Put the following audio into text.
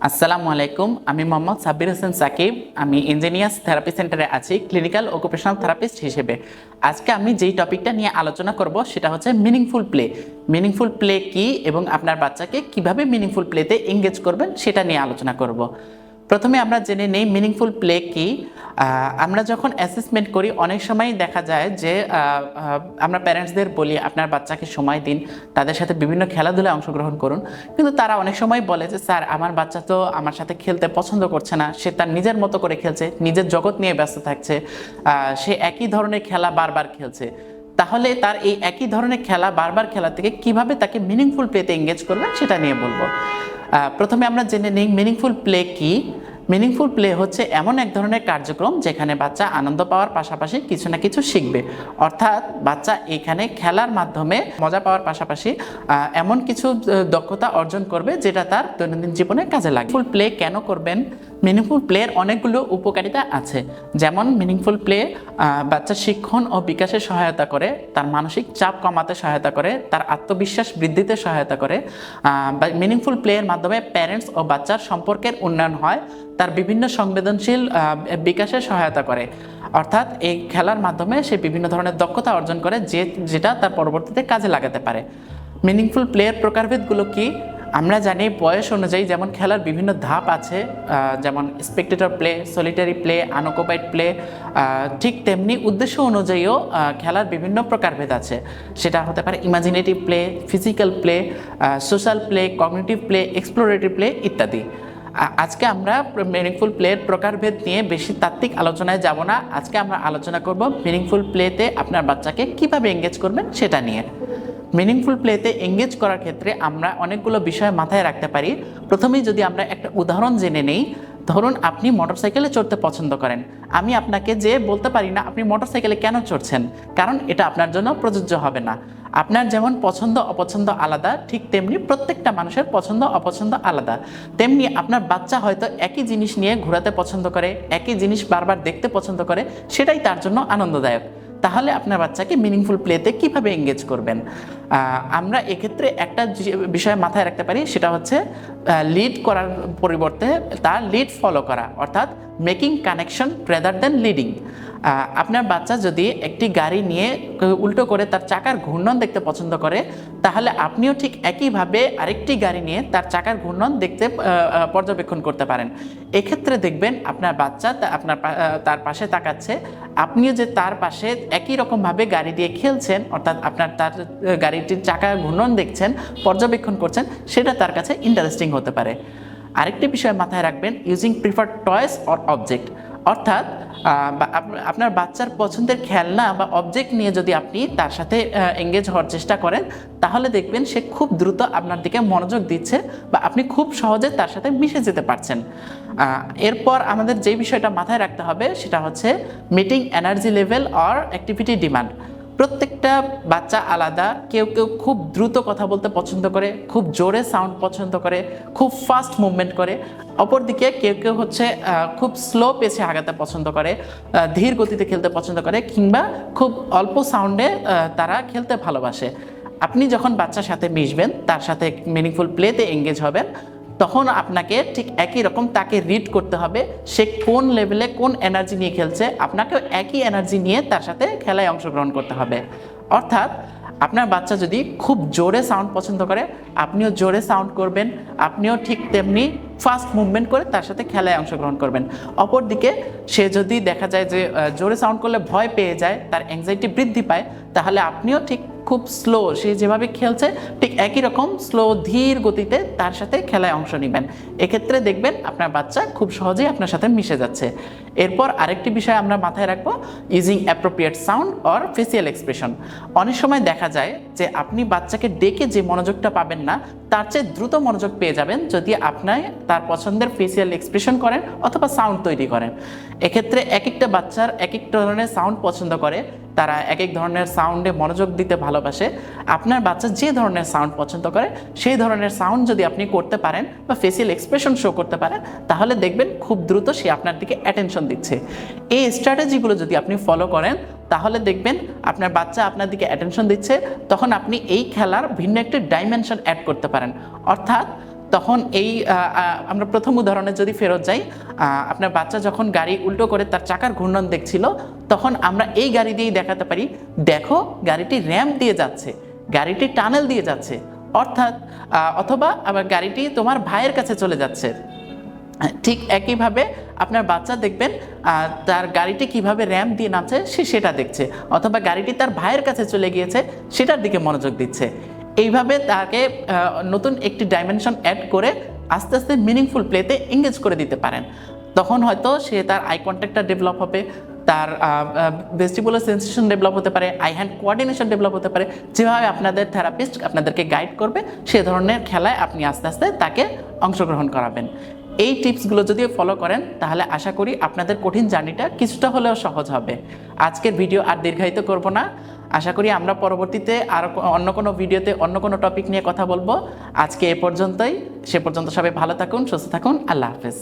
আসসালামু আলাইকুম, আমি মোহাম্মদ সাব্বির হোসেন সাকিব। আমি ইঞ্জিনিয়ার্স থেরাপি সেন্টারে আছি ক্লিনিক্যাল অকুপেশনাল থেরাপিস্ট হিসেবে। আজকে আমি যেই টপিকটা নিয়ে আলোচনা করব সেটা হচ্ছে মিনিংফুল প্লে। মিনিংফুল প্লে কি এবং আপনার বাচ্চাকে কিভাবে মিনিংফুল প্লেতে এঙ্গেজ করবেন সেটা নিয়ে আলোচনা করব। প্রথমে আমরা জেনে নেই মিনিংফুল প্লে কি। আমরা যখন অ্যাসেসমেন্ট করি অনেক সময় দেখা যায় যে আমরা প্যারেন্টসদের বলি আপনার বাচ্চাকে সময় দিন, তাদের সাথে বিভিন্ন খেলাধুলায় অংশগ্রহণ করুন, কিন্তু তারা অনেক সময় বলে যে স্যার আমার বাচ্চা তো আমার সাথে খেলতে পছন্দ করছে না, সে তার নিজের মতো করে খেলছে, নিজের জগৎ নিয়ে ব্যস্ত থাকছে, সে একই ধরনের খেলা বারবার খেলছে। তাহলে তার এই একই ধরনের খেলা বারবার খেলা থেকে কিভাবে তাকে মিনিংফুল প্লেতে এঙ্গেজ করবেন সেটা নিয়ে বলবো। প্রথমে আমরা জেনে নিই মিনিংফুল প্লে কি। মিনিংফুল প্লে হচ্ছে এমন এক ধরনের কার্যক্রম যেখানে বাচ্চা আনন্দ পাওয়ার পাশাপাশি কিছু না কিছু শিখবে। অর্থাৎ বাচ্চা এখানে খেলার মাধ্যমে মজা পাওয়ার পাশাপাশি এমন কিছু দক্ষতা অর্জন করবে যেটা তার দৈনন্দিন জীবনে কাজে লাগে। মিনিংফুল প্লে কেন করবেন? মিনিংফুল প্লের অনেকগুলো উপকারিতা আছে। যেমন মিনিংফুল প্লে বাচ্চার শিক্ষণ ও বিকাশে সহায়তা করে, তার মানসিক চাপ কমাতে সহায়তা করে, তার আত্মবিশ্বাস বৃদ্ধিতে সহায়তা করে। মিনিংফুল প্লের মাধ্যমে প্যারেন্টস ও বাচ্চার সম্পর্কের উন্নয়ন হয়, তার বিভিন্ন সংবেদনশীল বিকাশে সহায়তা করে। অর্থাৎ এই খেলার মাধ্যমে সে বিভিন্ন ধরনের দক্ষতা অর্জন করে যেটা তার পরবর্তীতে কাজে লাগাতে পারে। মিনিংফুল প্লের প্রকারভেদগুলো কি? আমরা জানি বয়স অনুযায়ী যেমন খেলার বিভিন্ন ধাপ আছে, যেমন spectator play, solitary play, unoccupied play, ঠিক তেমনি উদ্দেশ্য অনুযায়ীও খেলার বিভিন্ন প্রকারভেদ আছে। সেটা হতে পারে imaginative play, physical play, social play, cognitive play, exploratory play ইত্যাদি। আজকে আমরা মিনিংফুল প্লের প্রকারভেদ নিয়ে বেশি তাত্ত্বিক আলোচনায় যাব না। আজকে আমরা আলোচনা করব মিনিংফুল প্লেতে আপনার বাচ্চাকে কিভাবে এঙ্গেজ করবেন সেটা নিয়ে। মিনিংফুল প্লেতে এঙ্গেজ করার ক্ষেত্রে আমরা অনেকগুলো বিষয় মাথায় রাখতে পারি। প্রথমেই যদি আমরা একটা উদাহরণ জেনে নেই, ধরুন আপনি মোটরসাইকেলে চড়তে পছন্দ করেন। আমি আপনাকে যে বলতে পারি না আপনি মোটরসাইকেলে কেন চড়ছেন, কারণ এটা আপনার জন্য প্রযোজ্য হবে না। আপনার যেমন পছন্দ অপছন্দ আলাদা, ঠিক তেমনি প্রত্যেকটা মানুষের পছন্দ অপছন্দ আলাদা। তেমনি আপনার বাচ্চা হয়তো একই জিনিস নিয়ে ঘোরাতে পছন্দ করে, একই জিনিস বারবার দেখতে পছন্দ করে, সেটাই তার জন্য আনন্দদায়ক। তাহলে আপনার বাচ্চাকে মিনিংফুল প্লেতে কিভাবে এঙ্গেজ করবেন? আমরা এক্ষেত্রে একটা বিষয় মাথায় রাখতে পারি, সেটা হচ্ছে লিড করার পরিবর্তে তার লিড ফলো করা, অর্থাৎ making connection rather than leading. আপনার বাচ্চা যদি একটি গাড়ি নিয়ে উল্টো করে তার চাকার ঘূর্ণন দেখতে পছন্দ করে, তাহলে আপনিও ঠিক একইভাবে আরেকটি গাড়ি নিয়ে তার চাকার ঘূর্ণন দেখতে পর্যবেক্ষণ করতে পারেন। এক্ষেত্রে দেখবেন আপনার বাচ্চা তার পাশে তাকাচ্ছে, আপনিও যে তার পাশে একই রকমভাবে গাড়ি দিয়ে খেলছেন, অর্থাৎ তার গাড়িটির চাকা ঘূর্ণন দেখছেন, পর্যবেক্ষণ করছেন, সেটা তার কাছে ইন্টারেস্টিং হতে পারে। আরেকটি বিষয় মাথায় রাখবেন, using preferred toys or object. অর্থাৎ আপনার বাচ্চার পছন্দের খেলনা বা অবজেক্ট নিয়ে যদি আপনি তার সাথে এঙ্গেজ হওয়ার চেষ্টা করেন, তাহলে দেখবেন সে খুব দ্রুত আপনার দিকে মনোযোগ দিচ্ছে বা আপনি খুব সহজে তার সাথে মিশে যেতে পারছেন। এরপর আমাদের যে বিষয়টা মাথায় রাখতে হবে সেটা হচ্ছে meeting energy level or activity demand. প্রত্যেকটা বাচ্চা আলাদা, কেউ কেউ খুব দ্রুত কথা বলতে পছন্দ করে, খুব জোরে সাউন্ড পছন্দ করে, খুব ফাস্ট মুভমেন্ট করে। অপরদিকে কেউ কেউ হচ্ছে খুব স্লো পেসে আগাতে পছন্দ করে, ধীর গতিতে খেলতে পছন্দ করে, কিংবা খুব অল্প সাউন্ডে তারা খেলতে ভালোবাসে। আপনি যখন বাচ্চার সাথে মিশবেন, তার সাথে মিনিংফুল প্লেতে এঙ্গেজ হবেন, তখন আপনাকে ঠিক একই রকম তাকে রিড করতে হবে, সে কোন লেভেলে কোন এনার্জি নিয়ে খেলছে, আপনাকেও একই এনার্জি নিয়ে তার সাথে খেলায় অংশগ্রহণ করতে হবে। অর্থাৎ আপনার বাচ্চা যদি খুব জোরে সাউন্ড পছন্দ করে, আপনিও জোরে সাউন্ড করবেন, আপনিও ঠিক তেমনি ফাস্ট মুভমেন্ট করে তার সাথে খেলায় অংশগ্রহণ করবেন। অপরদিকে সে যদি দেখা যায় যে জোরে সাউন্ড করলে ভয় পেয়ে যায়, তার অ্যাংজাইটি বৃদ্ধি পায়, তাহলে আপনিও ঠিক খুব স্লো, সে যেভাবে খেলছে ঠিক একই রকম স্লো ধীর গতিতে তার সাথে খেলায় অংশ নেবেন। এক্ষেত্রে দেখবেন আপনার বাচ্চা খুব সহজেই আপনার সাথে মিশে যাচ্ছে। এরপর আরেকটি বিষয় আমরা মাথায় রাখবো, using appropriate sound or facial expression. অনেক সময় দেখা যায় যে আপনি বাচ্চাকে ডেকে যে মনোযোগটা পাবেন না, তার চেয়ে দ্রুত মনোযোগ পেয়ে যাবেন যদি আপনি তার পছন্দের ফেসিয়াল এক্সপ্রেশন করেন অথবা সাউন্ড তৈরি করেন। এক্ষেত্রে এক একটা বাচ্চার এক এক ধরনের সাউন্ড পছন্দ করে, তারা এক এক ধরনের সাউন্ডে মনোযোগ দিতে ভালোবাসে। আপনার বাচ্চা যে ধরনের সাউন্ড পছন্দ করে সেই ধরনের সাউন্ড যদি আপনি করতে পারেন বা ফেসিয়াল এক্সপ্রেশন শো করতে পারেন, তাহলে দেখবেন খুব দ্রুত সে আপনার দিকে অ্যাটেনশন দিচ্ছে। এই স্ট্র্যাটেজিগুলো যদি আপনি ফলো করেন, তাহলে দেখবেন আপনার বাচ্চা আপনার দিকে অ্যাটেনশন দিচ্ছে। তখন আপনি এই খেলার ভিন্ন একটি ডাইমেনশন অ্যাড করতে পারেন। অর্থাৎ তখন আমরা প্রথম উদাহরণে যদি ফেরত যাই, আপনার বাচ্চা যখন গাড়ি উল্টো করে তার চাকার ঘূর্ণন দেখছিল, তখন আমরা এই গাড়ি দিয়েই দেখাতে পারি, দেখো গাড়িটি র্যাম্প দিয়ে যাচ্ছে, গাড়িটি টানেল দিয়ে যাচ্ছে, অর্থাৎ অথবা আবার গাড়িটি তোমার ভাইয়ের কাছে চলে যাচ্ছে। ঠিক একইভাবে আপনার বাচ্চা দেখবেন তার গাড়িটি কিভাবে র্যাম্প দিয়ে নামছে সেটা দেখছে, অথবা গাড়িটি তার ভাইয়ের কাছে চলে গিয়েছে সেটার দিকে মনোযোগ দিচ্ছে। এইভাবে তাকে নতুন একটি ডাইমেনশন অ্যাড করে আস্তে আস্তে মিনিংফুল প্লেতে এঙ্গেজ করে দিতে পারেন। তখন হয়তো সে তার আই কন্ট্যাক্টটা ডেভেলপ হবে, তার ভেস্টিবুলার সেন্সেশন ডেভেলপ হতে পারে, আই হ্যান্ড কোঅর্ডিনেশন ডেভেলপ হতে পারে। যেভাবে আপনাদের থেরাপিস্ট আপনাদেরকে গাইড করবে সে ধরনের খেলায় আপনি আস্তে আস্তে তাকে অংশগ্রহণ করাবেন। এই টিপসগুলো যদি ফলো করেন তাহলে আশা করি আপনাদের কঠিন জার্নিটা কিছুটা হলেও সহজ হবে। আজকের ভিডিও আর দীর্ঘায়িত করব না, আশা করি আমরা পরবর্তীতে আর অন্য কোনো ভিডিওতে অন্য কোনো টপিক নিয়ে কথা বলবো। আজকে এ পর্যন্তই, সে পর্যন্ত সবাই ভালো থাকুন, সুস্থ থাকুন, আল্লাহ হাফেজ।